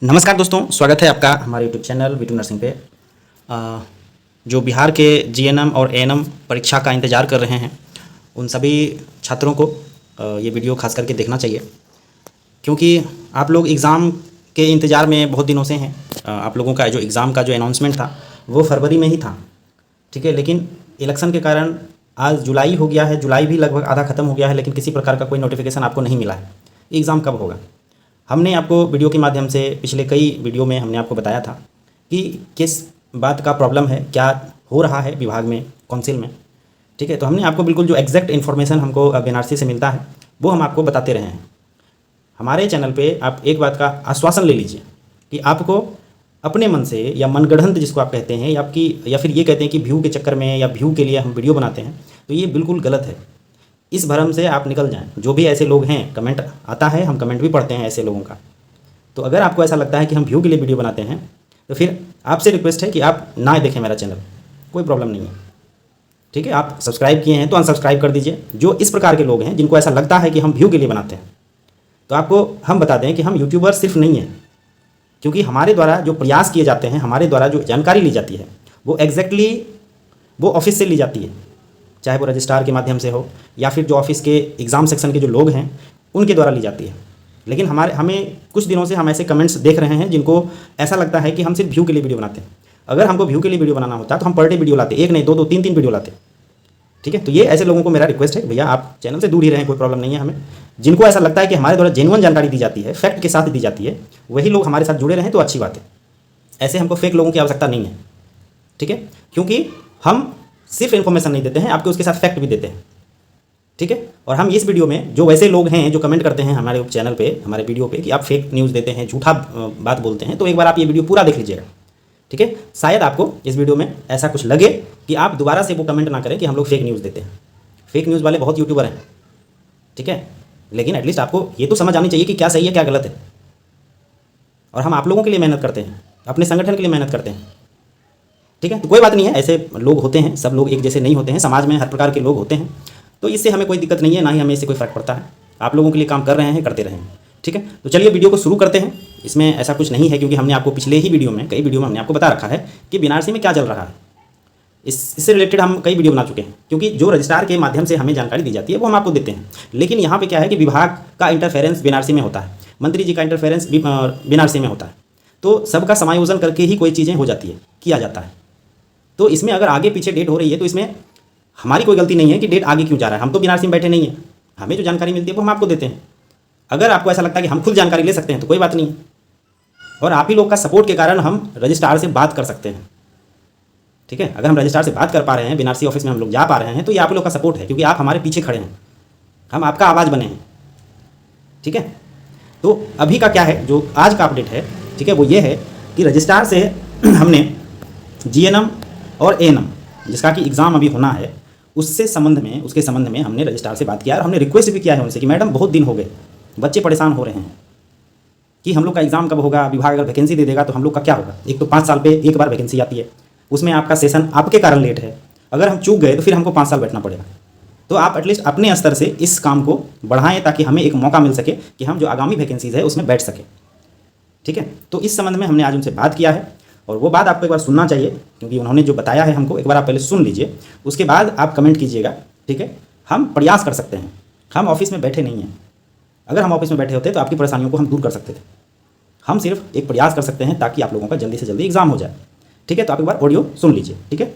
नमस्कार दोस्तों, स्वागत है आपका हमारे यूट्यूब चैनल वीटू नर्सिंग पे। जो बिहार के जीएनएम और एएनएम परीक्षा का इंतज़ार कर रहे हैं, उन सभी छात्रों को ये वीडियो खास करके देखना चाहिए, क्योंकि आप लोग एग्ज़ाम के इंतज़ार में बहुत दिनों से हैं। आप लोगों का जो एग्ज़ाम का जो अनाउंसमेंट था वो फरवरी में ही था, ठीक है। लेकिन इलेक्शन के कारण आज जुलाई हो गया है, जुलाई भी लगभग आधा ख़त्म हो गया है, लेकिन किसी प्रकार का कोई नोटिफिकेशन आपको नहीं मिला है एग्ज़ाम कब होगा। हमने आपको वीडियो के माध्यम से पिछले कई वीडियो में हमने आपको बताया था कि किस बात का प्रॉब्लम है, क्या हो रहा है विभाग में, काउंसिल में, ठीक है। तो हमने आपको बिल्कुल जो एग्जैक्ट इन्फॉर्मेशन हमको बीएनआरसी से मिलता है वो हम आपको बताते रहे हैं। हमारे चैनल पे आप एक बात का आश्वासन ले लीजिए कि आपको अपने मन से, या मनगढ़ंत जिसको आप कहते हैं, या फिर ये कहते हैं कि व्यू के चक्कर में या व्यू के लिए हम वीडियो बनाते हैं, तो ये बिल्कुल गलत है। इस भ्रम से आप निकल जाएं। जो भी ऐसे लोग हैं, कमेंट आता है, हम कमेंट भी पढ़ते हैं ऐसे लोगों का। तो अगर आपको ऐसा लगता है कि हम व्यू के लिए वीडियो बनाते हैं, तो फिर आपसे रिक्वेस्ट है कि आप ना देखें मेरा चैनल, कोई प्रॉब्लम नहीं है, ठीक है। आप सब्सक्राइब किए हैं तो अनसब्सक्राइब कर दीजिए। जो इस प्रकार के लोग हैं जिनको ऐसा लगता है कि हम व्यू के लिए बनाते हैं, तो आपको हम बता दें कि हम यूट्यूबर सिर्फ नहीं हैं, क्योंकि हमारे द्वारा जो प्रयास किए जाते हैं, हमारे द्वारा जो जानकारी ली जाती है, वो एग्जैक्टली वो ऑफिस से ली जाती है, चाहे वो रजिस्ट्रार के माध्यम से हो या फिर जो ऑफिस के एग्ज़ाम सेक्शन के जो लोग हैं उनके द्वारा ली जाती है। लेकिन हमें कुछ दिनों से हम ऐसे कमेंट्स देख रहे हैं जिनको ऐसा लगता है कि हम सिर्फ व्यू के लिए वीडियो बनाते हैं। अगर हमको व्यू के लिए वीडियो बनाना होता तो हम पर डे वीडियो लाते, एक नहीं, दो दो तीन तीन वीडियो लाते, ठीक है। तो ये ऐसे लोगों को मेरा रिक्वेस्ट है, भैया आप चैनल से दूर ही रहें, कोई प्रॉब्लम नहीं है हमें। जिनको ऐसा लगता है कि हमारे द्वारा जेन्युइन जानकारी दी जाती है, फैक्ट के साथ दी जाती है, वही लोग हमारे साथ जुड़े रहें तो अच्छी बात है। ऐसे हमको फेक लोगों की आवश्यकता नहीं है, ठीक है। क्योंकि हम सिर्फ इन्फॉर्मेशन नहीं देते हैं, आपको उसके साथ फैक्ट भी देते हैं, ठीक है। और हम इस वीडियो में जो वैसे लोग हैं जो कमेंट करते हैं हमारे चैनल पे, हमारे वीडियो पे, कि आप फेक न्यूज़ देते हैं, झूठा बात बोलते हैं, तो एक बार आप ये वीडियो पूरा देख लीजिएगा, ठीक है। शायद आपको इस वीडियो में ऐसा कुछ लगे कि आप दोबारा से वो कमेंट ना करें कि हम लोग फेक न्यूज़ देते हैं। फेक न्यूज़ वाले बहुत यूट्यूबर हैं, ठीक है। लेकिन एटलीस्ट आपको ये तो समझ आनी चाहिए कि क्या सही है क्या गलत है। और हम आप लोगों के लिए मेहनत करते हैं, अपने संगठन के लिए मेहनत करते हैं, ठीक है। तो कोई बात नहीं है, ऐसे लोग होते हैं, सब लोग एक जैसे नहीं होते हैं, समाज में हर प्रकार के लोग होते हैं, तो इससे हमें कोई दिक्कत नहीं है, ना ही हमें इससे कोई फ़र्क पड़ता है। आप लोगों के लिए काम कर रहे हैं, करते रहें, ठीक है। तो चलिए वीडियो को शुरू करते हैं। इसमें ऐसा कुछ नहीं है, क्योंकि हमने आपको पिछले ही वीडियो में, कई वीडियो में हमने आपको बता रखा है कि बीएनआरसी में क्या चल रहा है। इससे रिलेटेड हम कई वीडियो बना चुके हैं, क्योंकि जो रजिस्ट्रार के माध्यम से हमें जानकारी दी जाती है वो हम आपको देते हैं। लेकिन यहाँ पे क्या है कि विभाग का इंटरफेरेंस बीएनआरसी में होता है, मंत्री जी का इंटरफेरेंस बीएनआरसी में होता है, तो सबका समायोजन करके ही कोई चीज़ें हो जाती है, किया जाता है। तो इसमें अगर आगे पीछे डेट हो रही है तो इसमें हमारी कोई गलती नहीं है कि डेट आगे क्यों जा रहा है। हम तो बीएनआरसी में बैठे नहीं हैं, हमें जो जानकारी मिलती है वो हम आपको देते हैं। अगर आपको ऐसा लगता है कि हम खुद जानकारी ले सकते हैं तो कोई बात नहीं है, और आप ही लोग का सपोर्ट के कारण हम रजिस्ट्रार से बात कर सकते हैं, ठीक है। अगर हम रजिस्ट्रार से बात कर पा रहे हैं, बीएनआरसी ऑफिस में हम लोग जा पा रहे हैं, तो ये आप लोग का सपोर्ट है, क्योंकि आप हमारे पीछे खड़े हैं, हम आपका आवाज़ बने हैं, ठीक है। तो अभी का क्या है, जो आज का अपडेट है, ठीक है, वो ये है कि रजिस्ट्रार से हमने जीएनएम और एएनएम जिसका कि एग्ज़ाम अभी होना है, उसके संबंध में हमने रजिस्ट्रार से बात किया, और हमने रिक्वेस्ट भी किया है उनसे कि मैडम बहुत दिन हो गए, बच्चे परेशान हो रहे हैं कि हम लोग का एग्ज़ाम कब होगा, विभाग अगर वैकेंसी दे देगा तो हम लोग का क्या होगा। एक तो 5 साल पे एक बार वैकेंसी आती है, उसमें आपका सेशन आपके कारण लेट है, अगर हम चूक गए तो फिर हमको 5 साल बैठना पड़ेगा। तो आप एटलीस्ट अपने स्तर से इस काम को बढ़ाएं, ताकि हमें एक मौका मिल सके कि हम जो आगामी वैकेंसीज़ है उसमें बैठ सकें, ठीक है। तो इस संबंध में हमने आज उनसे बात किया है, और वो बात आपको एक बार सुनना चाहिए, क्योंकि उन्होंने जो बताया है हमको, एक बार आप पहले सुन लीजिए, उसके बाद आप कमेंट कीजिएगा, ठीक है। हम प्रयास कर सकते हैं, हम ऑफिस में बैठे नहीं हैं। अगर हम ऑफिस में बैठे होते तो आपकी परेशानियों को हम दूर कर सकते थे। हम सिर्फ एक प्रयास कर सकते हैं ताकि आप लोगों का जल्दी से जल्दी एग्ज़ाम हो जाए, ठीक है। तो आप एक बार ऑडियो सुन लीजिए, ठीक है।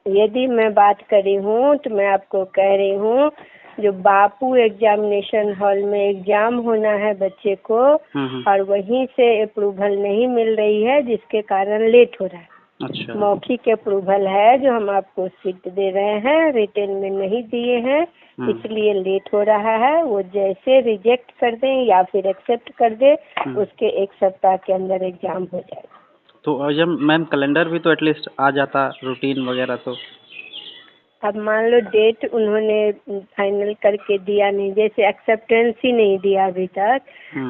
यदि मैं बात करी हूँ तो मैं आपको कह रही हूँ, जो बापू एग्जामिनेशन हॉल में एग्जाम होना है बच्चे को, और वहीं से अप्रूवल नहीं मिल रही है, जिसके कारण लेट हो रहा है। अच्छा, मौखिक अप्रूवल है जो हम आपको सीट दे रहे हैं, रिटर्न में नहीं दिए हैं, इसलिए लेट हो रहा है। वो जैसे रिजेक्ट कर दें या फिर एक्सेप्ट कर दे, उसके 1 सप्ताह के अंदर एग्जाम हो जाएगा। तो जब मैम कैलेंडर भी तो एटलीस्ट आ जाता, रूटीन वगैरह तो। अब मान लो डेट उन्होंने फाइनल करके दिया नहीं, जैसे एक्सेप्टेंस ही नहीं दिया अभी तक,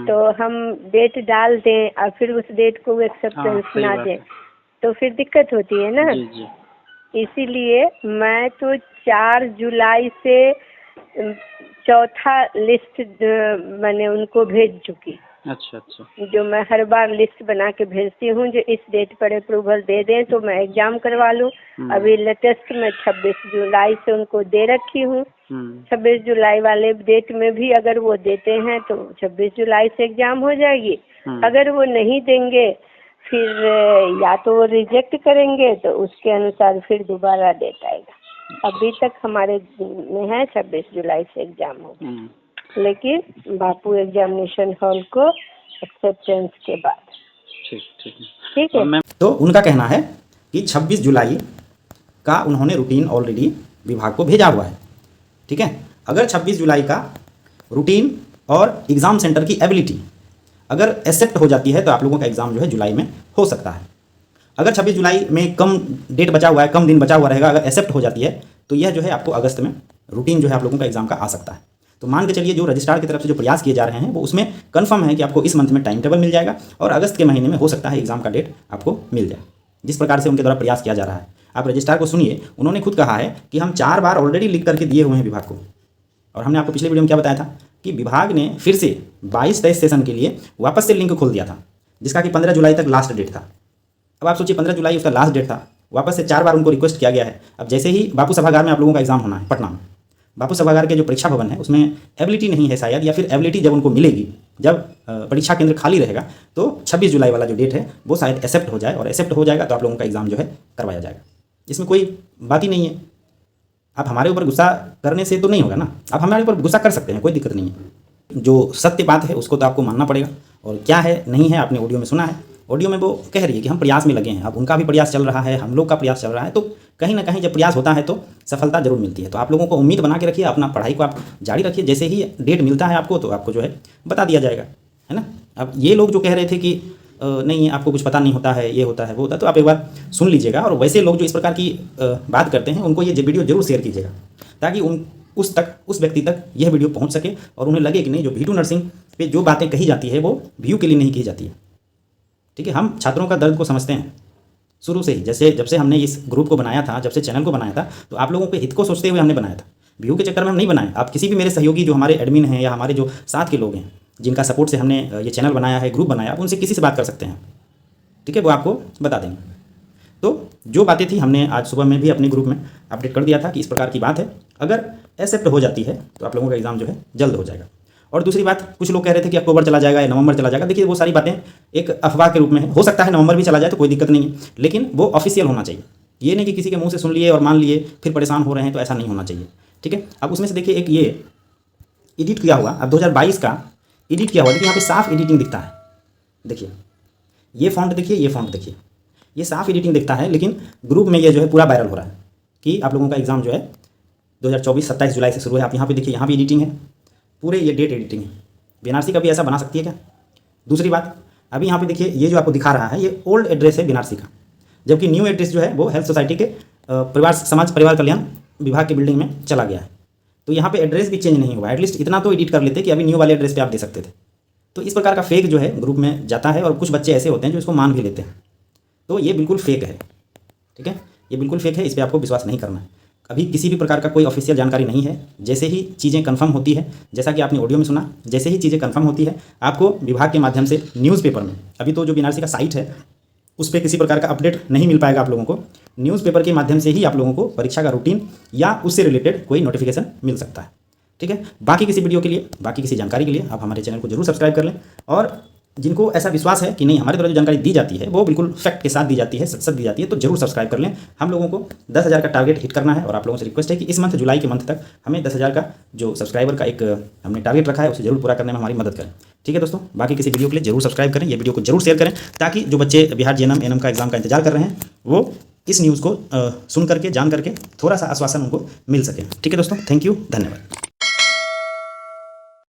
तो हम डेट डाल दें और फिर उस डेट को वो एक्सेप्टेंस ना दें, तो फिर दिक्कत होती है ना। जी जी। इसीलिए मैं तो 4 जुलाई से चौथा लिस्ट मैंने उनको भेज चुकी, अच्छा अच्छा। जो मैं हर बार लिस्ट बना के भेजती हूँ, जो इस डेट पर अप्रूवल दे दें तो मैं एग्जाम करवा लूँ। अभी लेटेस्ट मैं 26 जुलाई से उनको दे रखी हूँ। 26 जुलाई वाले डेट में भी अगर वो देते हैं तो 26 जुलाई से एग्जाम हो जाएगी। अगर वो नहीं देंगे फिर या तो वो रिजेक्ट करेंगे तो उसके अनुसार फिर दोबारा डेट आएगा। अभी तक हमारे में है 26 जुलाई से एग्जाम होगा, लेकिन बापू एग्जामिनेशन हॉल को एक्सेप्टेंस के बाद। ठीक ठीक है। ठीक है। तो उनका कहना है कि 26 जुलाई का उन्होंने रूटीन ऑलरेडी विभाग को भेजा हुआ है। ठीक है, अगर 26 जुलाई का रूटीन और एग्ज़ाम सेंटर की एबिलिटी अगर एक्सेप्ट हो जाती है तो आप लोगों का एग्ज़ाम जो है जुलाई में हो सकता है। अगर 26 जुलाई में कम डेट बचा हुआ है, कम दिन बचा हुआ रहेगा, अगर एक्सेप्ट हो जाती है तो यह जो है आपको अगस्त में रूटीन जो है आप लोगों का एग्ज़ाम का आ सकता है। तो मान के चलिए जो रजिस्ट्रार की तरफ से जो प्रयास किए जा रहे हैं वो उसमें कन्फर्म है कि आपको इस मंथ में टाइम टेबल मिल जाएगा और अगस्त के महीने में हो सकता है एग्ज़ाम का डेट आपको मिल जाए, जिस प्रकार से उनके द्वारा प्रयास किया जा रहा है। आप रजिस्ट्रार को सुनिए, उन्होंने खुद कहा है कि हम 4 बार ऑलरेडी लिख करके दिए हुए हैं विभाग को, और हमने आपको पिछले वीडियो में क्या बताया था कि विभाग ने फिर से 22-23 सेशन के लिए वापस से लिंक खोल दिया था, जिसका कि 15 जुलाई तक लास्ट डेट था। अब आप सोचिए 15 जुलाई उसका लास्ट डेट था, वापस से 4 बार उनको रिक्वेस्ट किया गया है। अब जैसे ही बापू सभागार में आप लोगों का एग्जाम होना है पटना में, बापू सभागार के जो परीक्षा भवन है उसमें एबिलिटी नहीं है शायद, या फिर एबिलिटी जब उनको मिलेगी, जब परीक्षा केंद्र खाली रहेगा तो 26 जुलाई वाला जो डेट है वो शायद एक्सेप्ट हो जाए, और एक्सेप्ट हो जाएगा तो आप लोगों का एग्ज़ाम जो है करवाया जाएगा। इसमें कोई बात ही नहीं है। आप हमारे ऊपर गुस्सा करने से तो नहीं होगा ना, आप हमारे ऊपर गुस्सा कर सकते हैं, कोई दिक्कत नहीं है। जो सत्य बात है उसको तो आपको मानना पड़ेगा, और क्या है नहीं है आपने ऑडियो में सुना है। ऑडियो में वो कह रही है कि हम प्रयास में लगे हैं, अब उनका भी प्रयास चल रहा है, हम लोग का प्रयास चल रहा है, तो कहीं ना कहीं जब प्रयास होता है तो सफलता जरूर मिलती है। तो आप लोगों को उम्मीद बना के रखिए, अपना पढ़ाई को आप जारी रखिए, जैसे ही डेट मिलता है आपको तो आपको जो है बता दिया जाएगा, है ना। अब ये लोग जो कह रहे थे कि नहीं आपको कुछ पता नहीं होता है, ये होता है वो होता है, तो आप एक बार सुन लीजिएगा। और वैसे लोग जो इस प्रकार की बात करते हैं उनको ये वीडियो जरूर शेयर कीजिएगा, ताकि उस व्यक्ति तक यह वीडियो पहुंच सके और उन्हें लगे कि नहीं, जो V2 नर्सिंग पे जो बातें कही जाती है वो व्यू के लिए नहीं कही जाती है। ठीक है, हम छात्रों का दर्द को समझते हैं शुरू से ही, जैसे जब से हमने इस ग्रुप को बनाया था, जब से चैनल को बनाया था, तो आप लोगों के हित को सोचते हुए हमने बनाया था। व्यू के चक्कर में हम नहीं बनाए। आप किसी भी मेरे सहयोगी जो हमारे एडमिन हैं या हमारे जो साथ के लोग हैं जिनका सपोर्ट से हमने ये चैनल बनाया है, ग्रुप बनाया, आप उनसे किसी से बात कर सकते हैं। ठीक है, वो आपको बता देंगे। तो जो बातें थी हमने आज सुबह में भी अपने ग्रुप में अपडेट कर दिया था कि इस प्रकार की बात है, अगर एक्सेप्ट हो जाती है तो आप लोगों का एग्ज़ाम जो है जल्द हो जाएगा। और दूसरी बात, कुछ लोग कह रहे थे कि अक्टूबर चला जाएगा या नवंबर चला जाएगा। देखिए वो सारी बातें एक अफवाह के रूप में है, हो सकता है नवंबर भी चला जाए तो कोई दिक्कत नहीं है, लेकिन वो ऑफिशियल होना चाहिए। ये नहीं कि किसी के मुंह से सुन लिए और मान लिए फिर परेशान हो रहे हैं, तो ऐसा नहीं होना चाहिए। ठीक है, अब उसमें से देखिए एक ये एडिट किया हुआ, अब 2022 का एडिट किया हुआ, देखिए यहाँ पे साफ एडिटिंग दिखता है। देखिए ये फॉन्ट देखिए, ये फॉन्ट देखिए, ये साफ एडिटिंग दिखता है, लेकिन ग्रुप में ये जो है पूरा वायरल हो रहा है कि आप लोगों का एग्ज़ाम जो है 2024 27 जुलाई से शुरू है। आप यहाँ पे देखिए, यहाँ भी एडिटिंग है, पूरे ये डेट एडिटिंग है। बीएनआरसी का भी ऐसा बना सकती है क्या? दूसरी बात, अभी यहाँ पे देखिए ये जो आपको दिखा रहा है ये ओल्ड एड्रेस है बीएनआरसी का, जबकि न्यू एड्रेस जो है वो हेल्थ सोसाइटी के समाज परिवार कल्याण विभाग की बिल्डिंग में चला गया है। तो यहाँ पे एड्रेस भी चेंज नहीं हुआ। एटलीस्ट इतना तो एडिट कर लेते कि अभी न्यू वाले एड्रेस पे आप दे सकते थे। तो इस प्रकार का फेक जो है ग्रुप में जाता है, और कुछ बच्चे ऐसे होते हैं जो इसको मान भी लेते हैं। तो ये बिल्कुल फेक है। ठीक है, ये बिल्कुल फेक है, इस पर आपको विश्वास नहीं करना है। अभी किसी भी प्रकार का कोई ऑफिशियल जानकारी नहीं है। जैसे ही चीज़ें कंफर्म होती है, जैसा कि आपने ऑडियो में सुना, जैसे ही चीज़ें कंफर्म होती है आपको विभाग के माध्यम से न्यूज़पेपर में, अभी तो जो बीएनआरसी का साइट है उस पर किसी प्रकार का अपडेट नहीं मिल पाएगा आप लोगों को, न्यूज़पेपर के माध्यम से ही आप लोगों को परीक्षा का रूटीन या उससे रिलेटेड कोई नोटिफिकेशन मिल सकता है। ठीक है, बाकी किसी वीडियो के लिए, बाकी किसी जानकारी के लिए आप हमारे चैनल को जरूर सब्सक्राइब कर लें। और जिनको ऐसा विश्वास है कि नहीं हमारे द्वारा जो जानकारी दी जाती है वो बिल्कुल फैक्ट के साथ दी जाती है, सच दी जाती है, तो जरूर सब्सक्राइब कर लें। हम लोगों को 10,000 का टारगेट हिट करना है, और आप लोगों से रिक्वेस्ट है कि इस मंथ जुलाई के मंथ तक हमें 10,000 का जो सब्सक्राइबर का एक हमने टारगेट रखा है उसे जरूर पूरा करने में हमारी मदद करें। ठीक है दोस्तों, बाकी किसी वीडियो के लिए जरूर सब्सक्राइब करें, ये वीडियो को जरूर शेयर करें, ताकि जो बच्चे बिहार जीएनएम एएनएम का एग्जाम का इंतजार कर रहे हैं वो इस न्यूज़ को सुन करके, जान करके थोड़ा सा आश्वासन उनको मिल सके। ठीक है दोस्तों, थैंक यू, धन्यवाद।